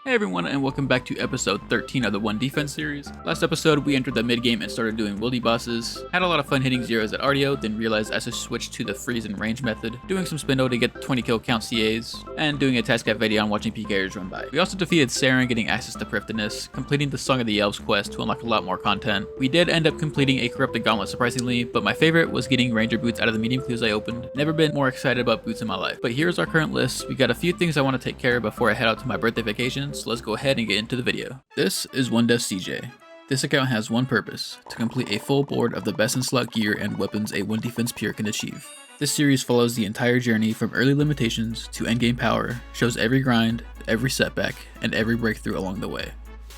Hey everyone, and welcome back to episode 13 of the One Defense series. Last episode, we entered the mid-game and started doing wildy bosses. Had a lot of fun hitting zeros at RDO, then realized I should switch to the freeze and range method, doing some Spindle to get 20 kill count CAs, and doing a task at Vedion watching PKers run by. We also defeated Saren, getting access to Priftiness, completing the Song of the Elves quest to unlock a lot more content. We did end up completing a Corrupted Gauntlet surprisingly, but my favorite was getting Ranger boots out of the medium clues I opened. Never been more excited about boots in my life. But here's our current list. We got a few things I want to take care of before I head out to my birthday vacation, so let's go ahead and get into the video. This is One Dev CJaiye. This account has one purpose: to complete a full board of the best in slot gear and weapons a One Defense peer can achieve. This series follows the entire journey from early limitations to endgame power, shows every grind, every setback, and every breakthrough along the way.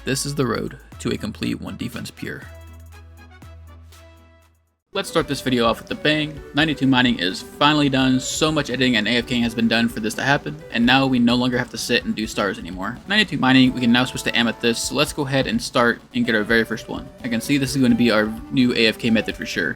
This is the road to a complete One Defense peer. Let's start this video off with a bang. 92 mining is finally done. So much editing and AFKing has been done for this to happen, and now we no longer have to sit and do stars anymore. 92 mining, we can now switch to amethyst, so let's go ahead and start and get our very first one. I can see this is going to be our new AFK method for sure.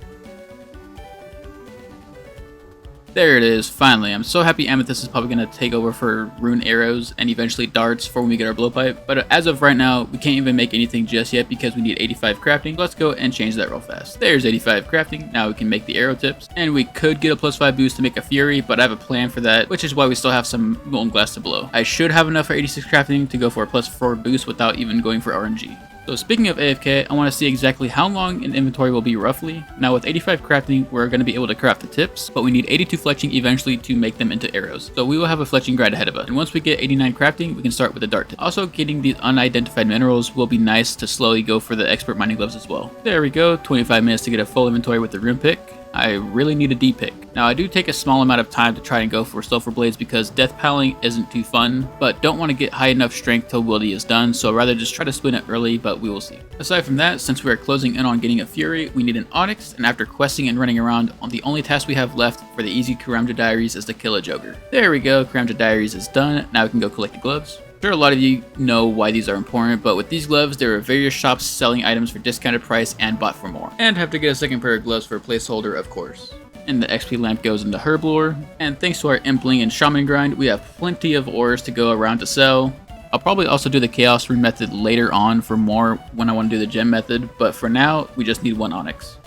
There it is, finally. I'm so happy amethyst is probably going to take over for rune arrows and eventually darts for when we get our blowpipe, but as of right now, we can't even make anything just yet because we need 85 crafting. Let's go and change that real fast. There's 85 crafting. Now we can make the arrow tips, and we could get a +5 boost to make a fury, but I have a plan for that, which is why we still have some molten glass to blow. I should have enough for 86 crafting to go for a +4 boost without even going for RNG. So speaking of AFK, I want to see exactly how long an inventory will be roughly. Now with 85 crafting, we're going to be able to craft the tips, but we need 82 fletching eventually to make them into arrows. So we will have a fletching grind ahead of us. And once we get 89 crafting, we can start with the dart tip. Also, getting these unidentified minerals will be nice to slowly go for the expert mining gloves as well. There we go, 25 minutes to get a full inventory with the rune pick. I really need a D pick. Now I do take a small amount of time to try and go for sulfur blades because death paling isn't too fun, but don't want to get high enough strength till wildy is done, so I'd rather just try to spin it early, but we will see. Aside from that, since we are closing in on getting a fury, we need an onyx, and after questing and running around, the only task we have left for the easy Karamja diaries is to kill a Joker. There we go, Karamja diaries is done. Now we can go collect the gloves. I'm sure a lot of you know why these are important, but with these gloves, there are various shops selling items for discounted price and bought for more. And have to get a second pair of gloves for a placeholder, of course. And the XP lamp goes into Herblore. And thanks to our Impling and Shaman grind, we have plenty of ores to go around to sell. I'll probably also do the Chaos Rune method later on for more when I want to do the gem method, but for now, we just need one onyx.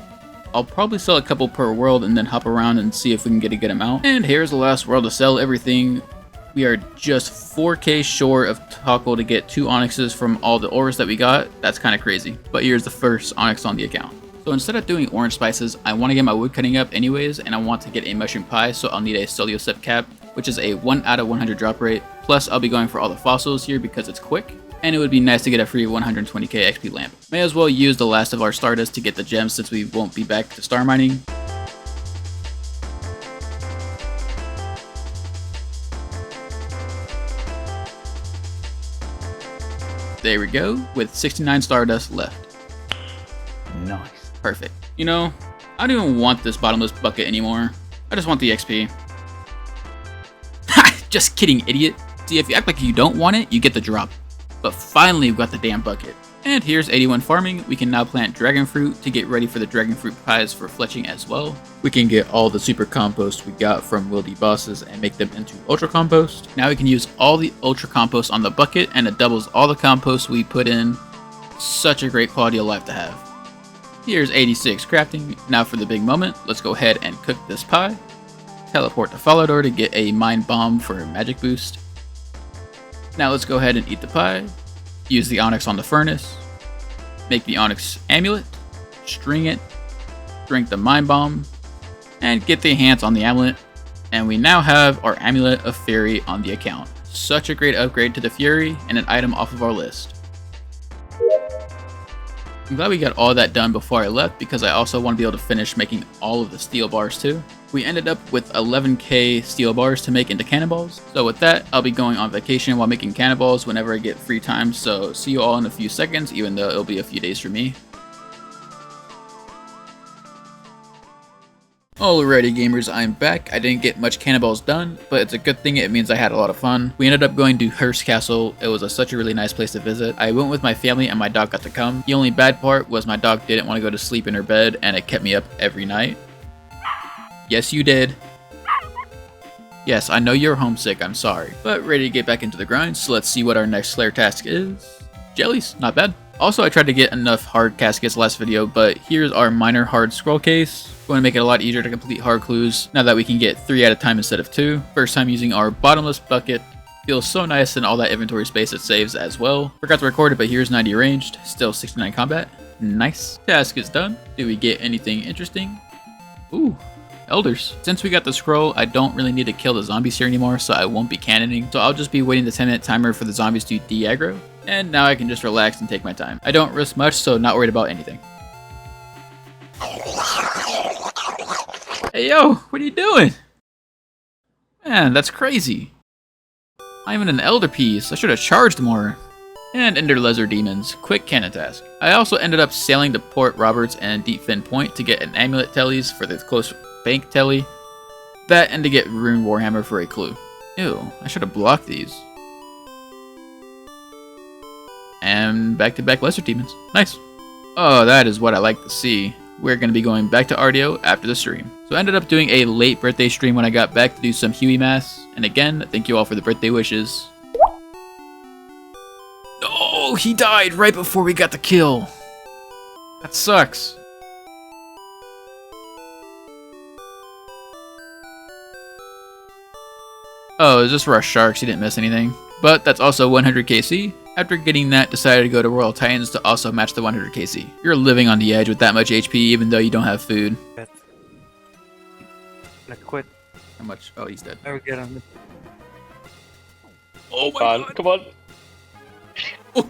I'll probably sell a couple per world and then hop around and see if we can get a good amount. And here's the last world to sell everything. We are just 4k short of Toggle to get 2 onyxes from all the ores that we got. That's kind of crazy. But here's the first onyx on the account. So instead of doing orange spices, I want to get my wood cutting up anyways, and I want to get a mushroom pie, so I'll need a Seliosep cap, which is a 1 out of 100 drop rate. Plus, I'll be going for all the fossils here because it's quick, and it would be nice to get a free 120k XP lamp. May as well use the last of our Stardust to get the gems since we won't be back to star mining. There we go, with 69 Stardust left. Nice. Perfect. You know, I don't even want this bottomless bucket anymore. I just want the XP. Ha! Just kidding, idiot. See, if you act like you don't want it, you get the drop. But finally, we've got the damn bucket. And here's 81 farming. We can now plant dragon fruit to get ready for the dragon fruit pies for fletching as well. We can get all the super compost we got from wildy bosses and make them into ultra compost. Now we can use all the ultra compost on the bucket, and it doubles all the compost we put in. Such a great quality of life to have. Here's 86 crafting. Now for the big moment, let's go ahead and cook this pie. Teleport to Fallador to get a mind bomb for a magic boost. Now let's go ahead and eat the pie. Use the onyx on the furnace. Make the onyx amulet. String it. Drink the mind bomb. And get the hands on the amulet. And we now have our amulet of Fury on the account. Such a great upgrade to the Fury and an item off of our list. I'm glad we got all that done before I left because I also want to be able to finish making all of the steel bars too. We ended up with 11k steel bars to make into cannonballs. So with that, I'll be going on vacation while making cannonballs whenever I get free time. So see you all in a few seconds, even though it'll be a few days for me. Alrighty gamers, I'm back. I didn't get much cannonballs done, but it's a good thing. It means I had a lot of fun. We ended up going to Hearst Castle. It was such a really nice place to visit. I went with my family and my dog got to come. The only bad part was my dog didn't want to go to sleep in her bed and it kept me up every night. Yes, you did. Yes, I know you're homesick, I'm sorry. But ready to get back into the grind, so let's see what our next Slayer task is. Jellies, not bad. Also, I tried to get enough hard caskets last video, but here's our minor hard scroll case. Going to make it a lot easier to complete hard clues, now that we can get 3 at a time instead of 2. First time using our bottomless bucket. Feels so nice, and all that inventory space it saves as well. Forgot to record it, but here's 90 ranged, still 69 combat. Nice. Task is done. Do we get anything interesting? Ooh, elders. Since we got the scroll, I don't really need to kill the zombies here anymore, so I won't be cannoning. So I'll just be waiting the 10-minute timer for the zombies to de-aggro. And now I can just relax and take my time. I don't risk much, so not worried about anything. Hey yo, what are you doing? Man, that's crazy. I'm even an elder piece. I should have charged more. And Ender Lizard Demons, quick cannon task. I also ended up sailing to Port Roberts and Deep Fin Point to get an amulet tellies for the close bank telly. That and to get Rune Warhammer for a clue. Ew, I should have blocked these. And back-to-back Lizard Demons. Nice. Oh, that is what I like to see. We're going to be going back to RDO after the stream. So I ended up doing a late birthday stream when I got back to do some Huey Mass. And again, thank you all for the birthday wishes. Oh, he died right before we got the kill. That sucks. Oh, it's just for our sharks, he didn't miss anything. But that's also 100 KC. After getting that, decided to go to Royal Titans to also match the 100 KC. You're living on the edge with that much HP even though you don't have food. I quit. How much? Oh, he's dead. Never get him. Oh my god. Come on. 2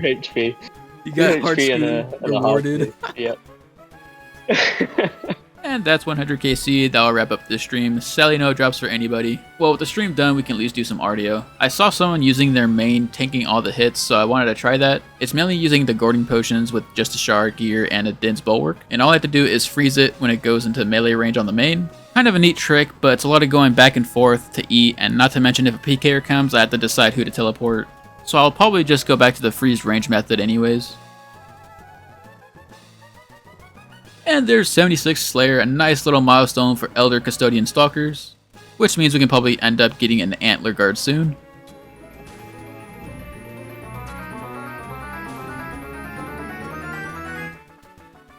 HP. You got 2 hard HP screwed, and a rewarded. Yep. And that's 100 KC. That'll wrap up the stream. Sally no drops for anybody. Well, with the stream done, we can at least do some RDO. I saw someone using their main tanking all the hits, so I wanted to try that. It's mainly using the Gordon potions with just a shard gear and a Din's bulwark. And all I have to do is freeze it when it goes into melee range on the main. Kind of a neat trick, but it's a lot of going back and forth to eat, and not to mention if a PKer comes, I have to decide who to teleport. So I'll probably just go back to the freeze range method anyways. And there's 76 Slayer, a nice little milestone for Elder Custodian Stalkers, which means we can probably end up getting an Antler Guard soon.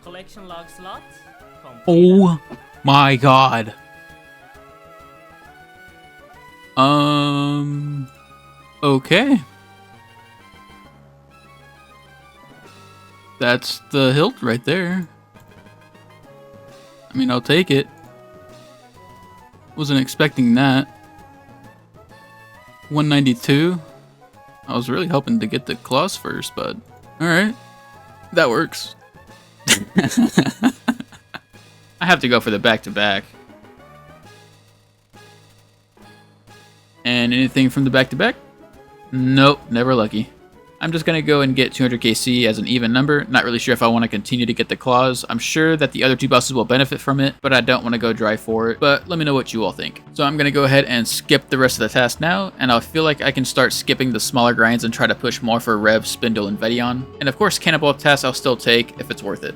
Collection log slot. Oh my god. Okay. That's the hilt right there. I mean, I'll take it. Wasn't expecting that. 192. I was really hoping to get the claws first, but alright. That works. I have to go for the back-to-back. And anything from the back-to-back? Nope, never lucky. I'm just going to go and get 200 KC as an even number. Not really sure if I want to continue to get the claws. I'm sure that the other 2 bosses will benefit from it, but I don't want to go dry for it. But let me know what you all think. So I'm going to go ahead and skip the rest of the task now, and I feel like I can start skipping the smaller grinds and try to push more for Rev, Spindle, and Vedion. And of course, Cannonball tasks I'll still take if it's worth it.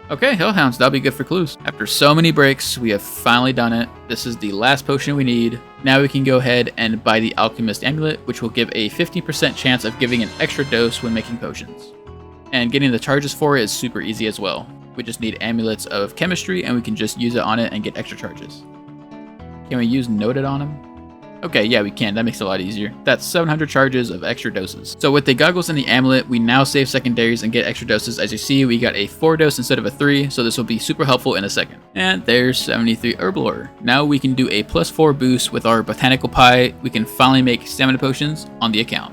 Okay, Hellhounds, that'll be good for clues. After so many breaks, we have finally done it. This is the last potion we need. Now we can go ahead and buy the Alchemist Amulet, which will give a 50% chance of giving an extra dose when making potions. And getting the charges for it is super easy as well. We just need amulets of chemistry and we can just use it on it and get extra charges. Can we use Noted on him? Okay, yeah, we can. That makes it a lot easier. That's 700 charges of extra doses. So with the goggles and the amulet, we now save secondaries and get extra doses. As you see, we got a 4 dose instead of a 3, so this will be super helpful in a second. And there's 73 Herblore. Now we can do a +4 boost with our Botanical Pie. We can finally make stamina potions on the account.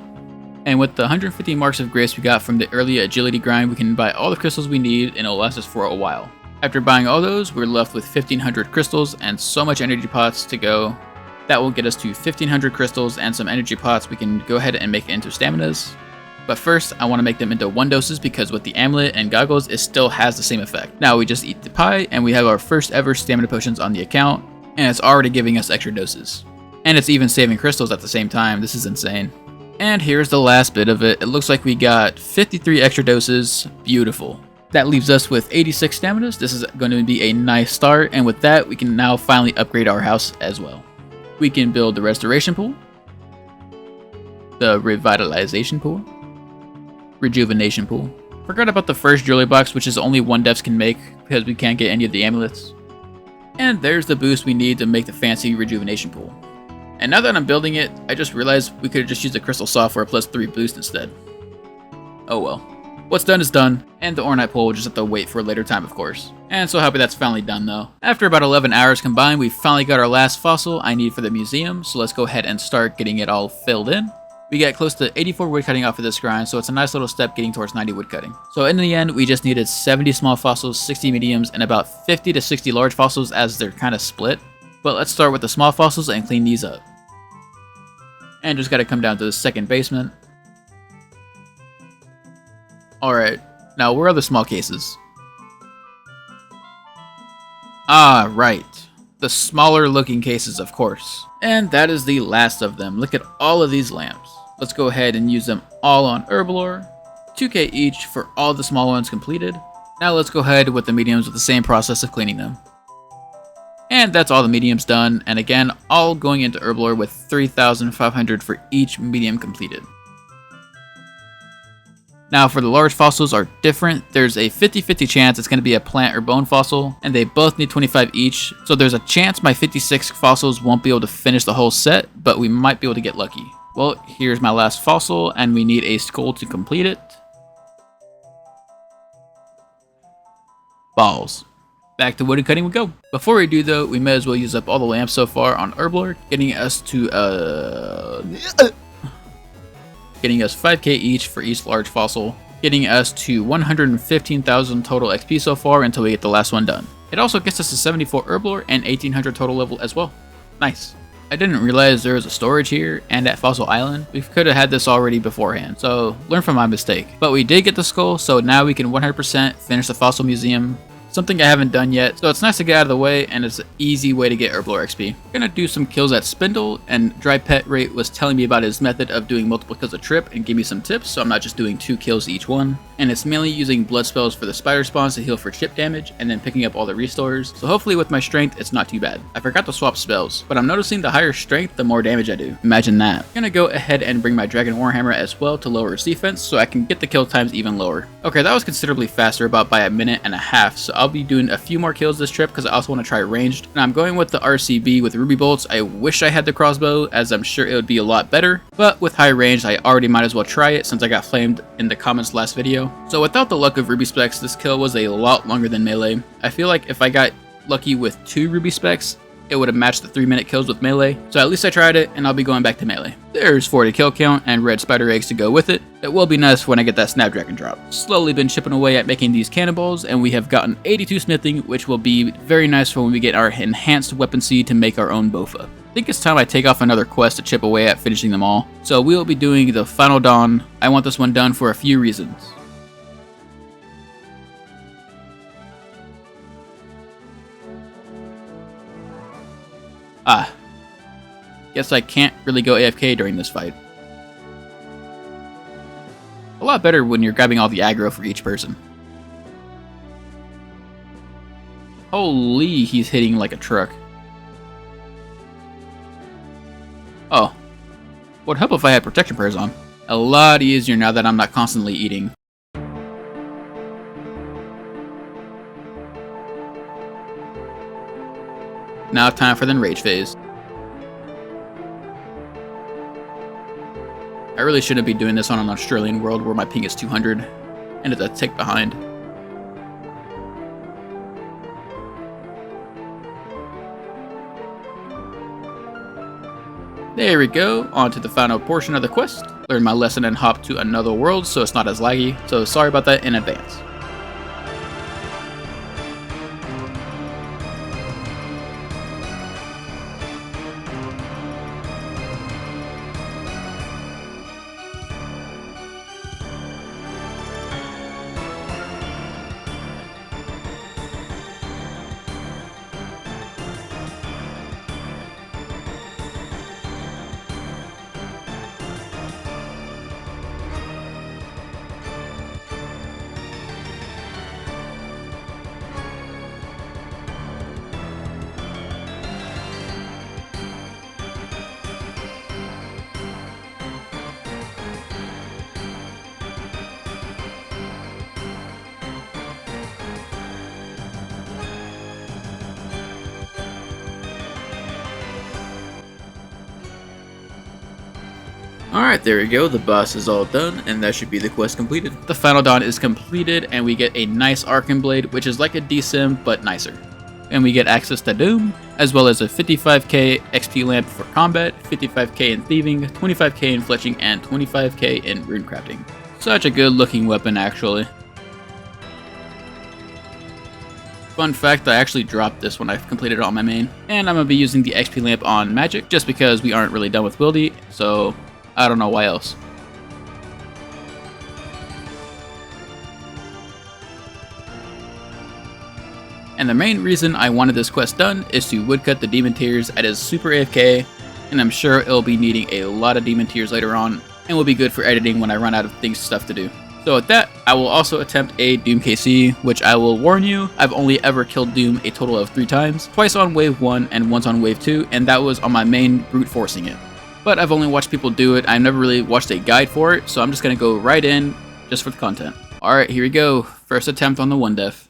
And with the 150 marks of grace we got from the early agility grind, we can buy all the crystals we need and it'll last us for a while. After buying all those, we're left with 1500 crystals and so much energy pots to go. That will get us to 1500 crystals and some energy pots we can go ahead and make into staminas. But first, I want to make them into 1 doses because with the amulet and goggles, it still has the same effect. Now we just eat the pie and we have our first ever stamina potions on the account, and it's already giving us extra doses. And it's even saving crystals at the same time. This is insane. And here's the last bit of it. It looks like we got 53 extra doses. Beautiful. That leaves us with 86 stamina. This is going to be a nice start, and with that, we can now finally upgrade our house as well. We can build the restoration pool, the revitalization pool, rejuvenation pool. Forgot about the first jewelry box, which is only one devs can make because we can't get any of the amulets. And there's the boost we need to make the fancy rejuvenation pool. And now that I'm building it, I just realized we could have just used the crystal software plus 3 boost instead. Oh well. What's done is done, and the Ornite pool will just have to wait for a later time, of course. And so happy that's finally done though. After about 11 hours combined, we finally got our last fossil I need for the museum, so let's go ahead and start getting it all filled in. We get close to 84 woodcutting off of this grind, so it's a nice little step getting towards 90 woodcutting. So in the end, we just needed 70 small fossils, 60 mediums, and about 50 to 60 large fossils as they're kind of split. But let's start with the small fossils and clean these up. And just gotta come down to the second basement. Alright, now where are the small cases? Ah, right. The smaller looking cases, of course. And that is the last of them. Look at all of these lamps. Let's go ahead and use them all on Herblore. 2k each for all the small ones completed. Now let's go ahead with the mediums with the same process of cleaning them. And that's all the mediums done, and again, all going into Herblore with 3,500 for each medium completed. Now for the large fossils are different. There's a 50-50 chance it's going to be a plant or bone fossil, and they both need 25 each, so there's a chance my 56 fossils won't be able to finish the whole set, but we might be able to get lucky. Well, here's my last fossil, and we need a skull to complete it. Balls. Back to wood cutting we go. Before we do though, we may as well use up all the lamps so far on Herblore, getting us 5k each for each large fossil, getting us to 115,000 total XP so far until we get the last one done. It also gets us to 74 Herblore and 1800 total level as well. Nice. I didn't realize there was a storage here and at Fossil Island. We could have had this already beforehand, so learn from my mistake. But we did get the skull, so now we can 100% finish the fossil museum. Something I haven't done yet, so it's nice to get out of the way, and it's an easy way to get Herblore XP. I'm gonna do some kills at Spindle, and Dry Pet Rate was telling me about his method of doing multiple kills a trip and give me some tips, so I'm not just doing 2 kills each one. And it's mainly using blood spells for the spider spawns to heal for chip damage, and then picking up all the restores, so hopefully with my strength it's not too bad. I forgot to swap spells, but I'm noticing the higher strength the more damage I do. Imagine that. I'm gonna go ahead and bring my Dragon Warhammer as well to lower its defense, so I can get the kill times even lower. Okay, that was considerably faster, about by a minute and a half, so I'll be doing a few more kills this trip because I also want to try ranged. And I'm going with the RCB with ruby bolts. I wish I had the crossbow, as I'm sure it would be a lot better, but with high range I already might as well try it since I got flamed in the comments last video. So without the luck of ruby specs, this kill was a lot longer than melee. I feel like if I got lucky with 2 ruby specs, it would have matched the 3-minute kills with melee, so at least I tried it, and I'll be going back to melee. There's 40 kill count and red spider eggs to go with it. It will be nice when I get that snapdragon drop. Slowly been chipping away at making these cannonballs, and we have gotten 82 smithing, which will be very nice for when we get our enhanced weapon seed to make our own bofa. I think it's time I take off another quest to chip away at finishing them all. So we'll be doing the final dawn. I want this one done for a few reasons. Ah, guess I can't really go AFK during this fight. A lot better when you're grabbing all the aggro for each person. Holy, he's hitting like a truck. Oh, would help if I had protection prayers on. A lot easier now that I'm not constantly eating. Now time for the rage phase. I really shouldn't be doing this on an Australian world where my ping is 200 and it's a tick behind. There we go, on to the final portion of the quest. Learn my lesson and hop to another world so it's not as laggy, so sorry about that in advance. Alright, there we go, the boss is all done, and that should be the quest completed. The final dawn is completed, and we get a nice Arcane Blade, which is like a DSim, but nicer. And we get access to Doom, as well as a 55k XP lamp for combat, 55k in thieving, 25k in fletching, and 25k in rune crafting. Such a good looking weapon, actually. Fun fact, I actually dropped this when I completed it on my main. And I'm going to be using the XP lamp on magic, just because we aren't really done with Wildy, so I don't know why else. And the main reason I wanted this quest done is to woodcut the demon tears at his super AFK, and I'm sure it'll be needing a lot of demon tears later on, and will be good for editing when I run out of stuff to do. So with that, I will also attempt a Doom KC, which I will warn you, I've only ever killed Doom a total of 3 times, twice on wave 1 and once on wave 2, and that was on my main brute forcing it. But I've only watched people do it, I've never really watched a guide for it, so I'm just going to go right in, just for the content. Alright, here we go, first attempt on the 1 def.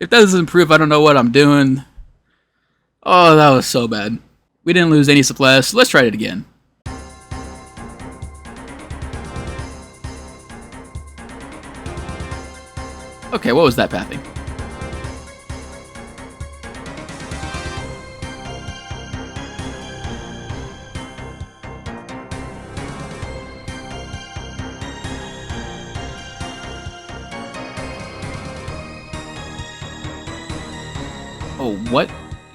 If that doesn't prove I don't know what I'm doing. Oh, that was so bad. We didn't lose any supplies, so let's try it again. Okay, what was that pathing? Oh, what?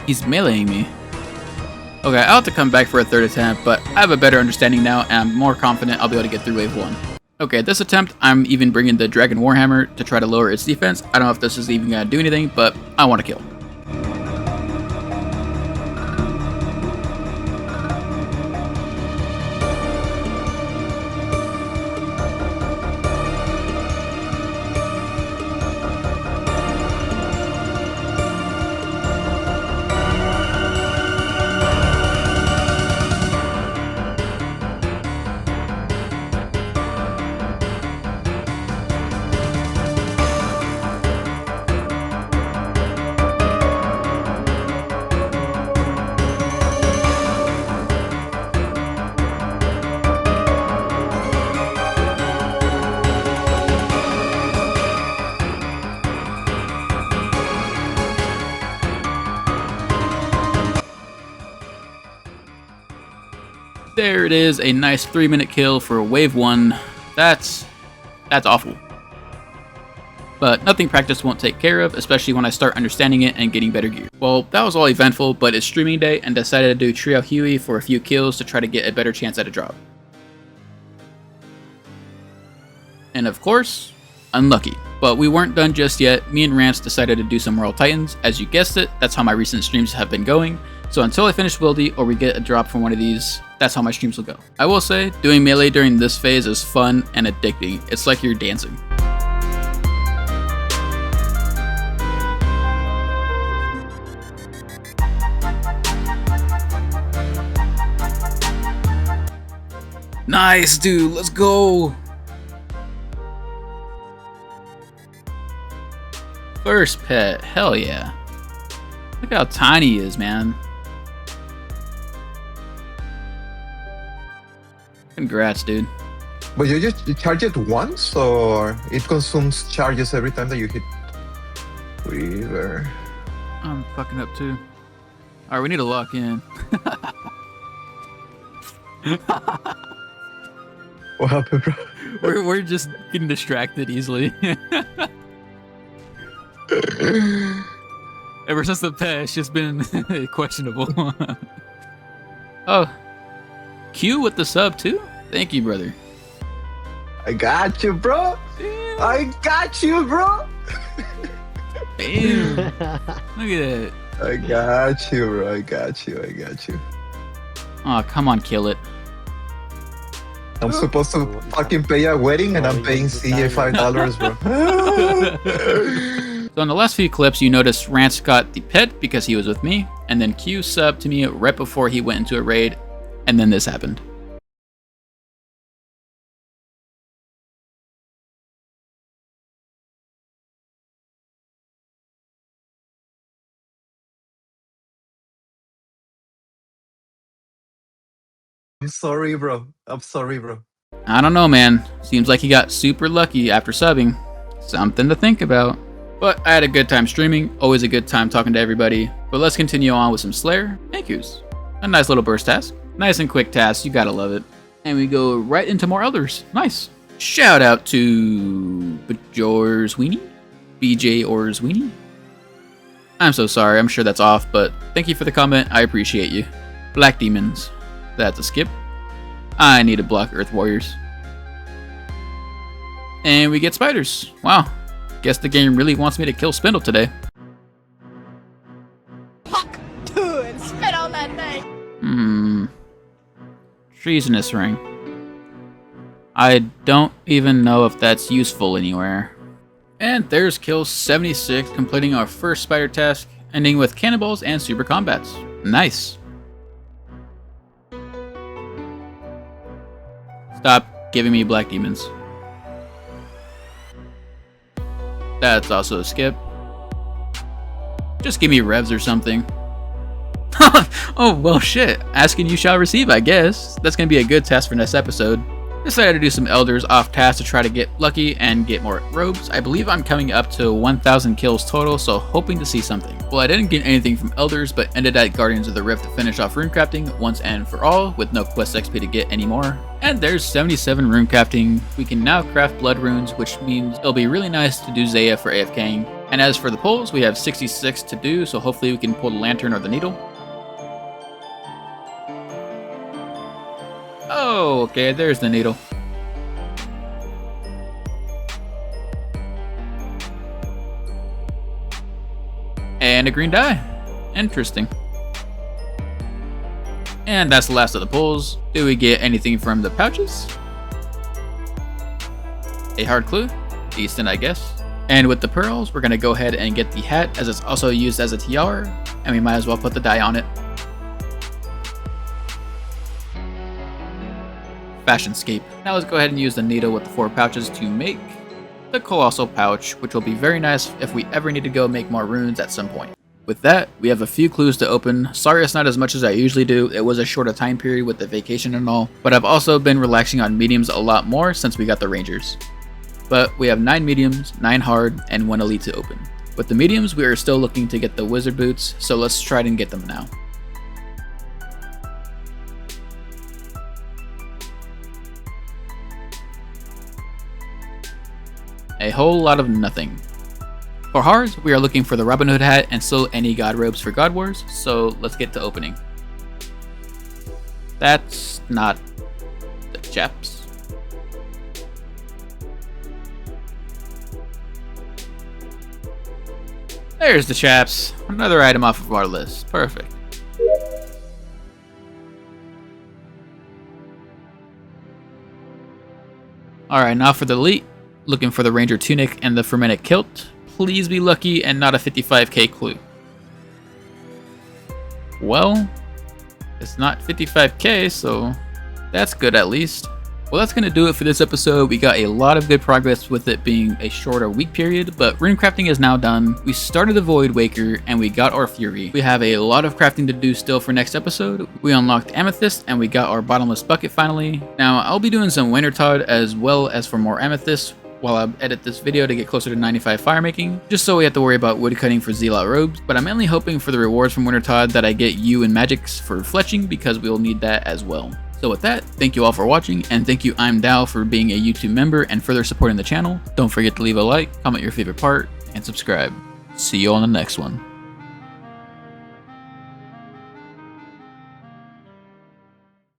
He's meleeing me. Okay, I'll have to come back for a 3rd attempt, but I have a better understanding now, and I'm more confident I'll be able to get through wave 1. Okay, this attempt, I'm even bringing the Dragon Warhammer to try to lower its defense. I don't know if this is even going to do anything, but I want to kill. There it is, a nice 3-minute kill for wave 1. That's awful. But nothing practice won't take care of, especially when I start understanding it and getting better gear. Well, that was all eventful, but it's streaming day and decided to do Trio Huey for a few kills to try to get a better chance at a drop. And of course, unlucky. But we weren't done just yet. Me and Rance decided to do some Royal Titans. As you guessed it, that's how my recent streams have been going. So until I finish Wildy or we get a drop from one of these, that's how my streams will go. I will say, doing melee during this phase is fun and addicting. It's like you're dancing. Nice, dude, let's go! First pet, hell yeah. Look how tiny he is, man. Congrats, dude. But you charge it once, or it consumes charges every time that you hit Weaver? I'm fucking up too. Alright, we need to lock in. What happened, bro? We're just getting distracted easily. Ever since the pet, it's just been questionable. Oh, Q with the sub too? Thank you, brother. I got you, bro. Damn. I got you, bro. Damn. Look at that. I got you, bro. I got you. I got you. Oh, come on, kill it. I'm supposed to fucking pay a wedding and I'm paying CJaiye $5, bro. So in the last few clips, you noticed Rance got the pet because he was with me, and then Q subbed to me right before he went into a raid, and then this happened. I'm sorry, bro. I'm sorry, bro. I don't know, man. Seems like he got super lucky after subbing. Something to think about. But I had a good time streaming, always a good time talking to everybody. But let's continue on with some Slayer. Thank yous. A nice little burst task. Nice and quick task, you gotta love it. And we go right into more elders. Nice. Shout out to BJ or Sweeney. I'm so sorry, I'm sure that's off, but thank you for the comment, I appreciate you. Black Demons. That's a skip. I need to block Earth Warriors. And we get spiders. Wow. Guess the game really wants me to kill Spindle today. Fuck! Dude, and spit on that thing! Treasonous ring. I don't even know if that's useful anywhere. And there's kill 76, completing our first spider task, ending with cannonballs and super combats. Nice. Stop giving me black demons. That's also a skip. Just give me revs or something. Oh, well shit. Ask and you shall receive, I guess. That's gonna be a good test for next episode. Decided to do some elders off task to try to get lucky and get more robes. I believe I'm coming up to 1,000 kills total, so hoping to see something. Well, I didn't get anything from elders, but ended at Guardians of the Rift to finish off rune crafting once and for all, with no quest XP to get anymore. And there's 77 rune crafting. We can now craft blood runes, which means it'll be really nice to do CJaiye for AFKing. And as for the pulls, we have 66 to do, so hopefully we can pull the lantern or the needle. Oh, okay, there's the needle. And a green dye. Interesting. And that's the last of the pulls. Do we get anything from the pouches? A hard clue? Decent, I guess. And with the pearls, we're gonna go ahead and get the hat, as it's also used as a tiara, and we might as well put the dye on it. Fashionscape. Now let's go ahead and use the needle with the 4 pouches to make the colossal pouch, which will be very nice if we ever need to go make more runes at some point. With that, we have a few clues to open. Sorry it's not as much as I usually do, it was a shorter time period with the vacation and all, but I've also been relaxing on mediums a lot more since we got the rangers. But we have 9 mediums, 9 hard, and 1 elite to open. With the mediums, we are still looking to get the wizard boots, so let's try and get them now. A whole lot of nothing. For hards, we are looking for the Robin Hood hat and still any god robes for God Wars, so let's get to opening. That's not the chaps. There's the chaps. Another item off of our list. Perfect. Alright, now for the elite. Looking for the Ranger Tunic and the Fermented Kilt. Please be lucky and not a 55k clue. Well, it's not 55k, so that's good at least. Well, that's going to do it for this episode. We got a lot of good progress with it being a shorter week period, but rune crafting is now done. We started the Voidwaker and we got our Fury. We have a lot of crafting to do still for next episode. We unlocked Amethyst and we got our bottomless bucket finally. Now, I'll be doing some Wintertide as well as for more Amethyst while I edit this video to get closer to 95 fire making, just so we have to worry about wood cutting for Zealot robes, but I'm mainly hoping for the rewards from Wintertide that I get you and Jagex for fletching because we'll need that as well. So with that, thank you all for watching, and thank you I'm Dal for being a YouTube member and further supporting the channel. Don't forget to leave a like, comment your favorite part, and subscribe. See you on the next one.